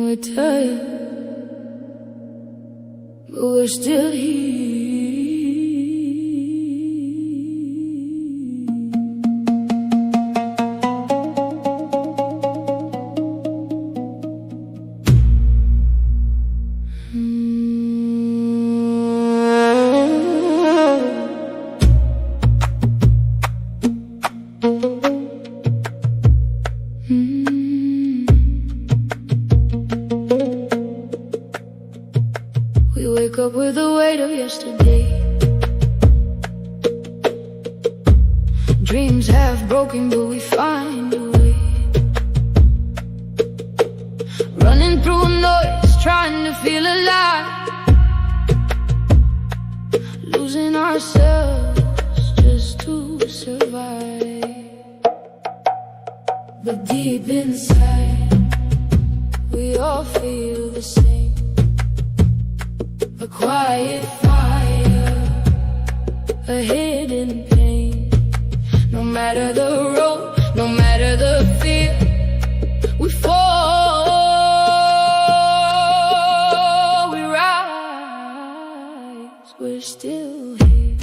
we're tired, but we're still here. We wake up with the weight of yesterday. Dreams half broken, but we find a way. Running through noise, trying to feel alive. Losing ourselves just to survive. But deep inside, we all feel the same. A quiet fire, a hidden pain. No matter the road, no matter the fear, we fall, we rise, we're still here.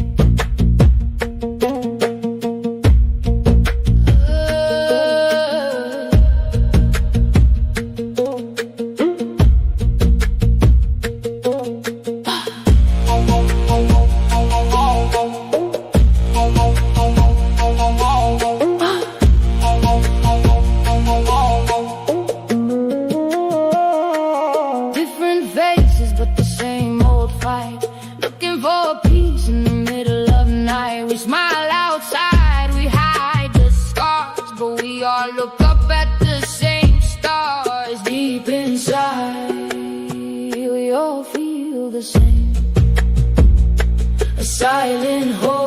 Looking for peace in the middle of the night. We smile outside, we hide the scars, but we all look up at the same stars. Deep inside, we all feel the same. A silent hope.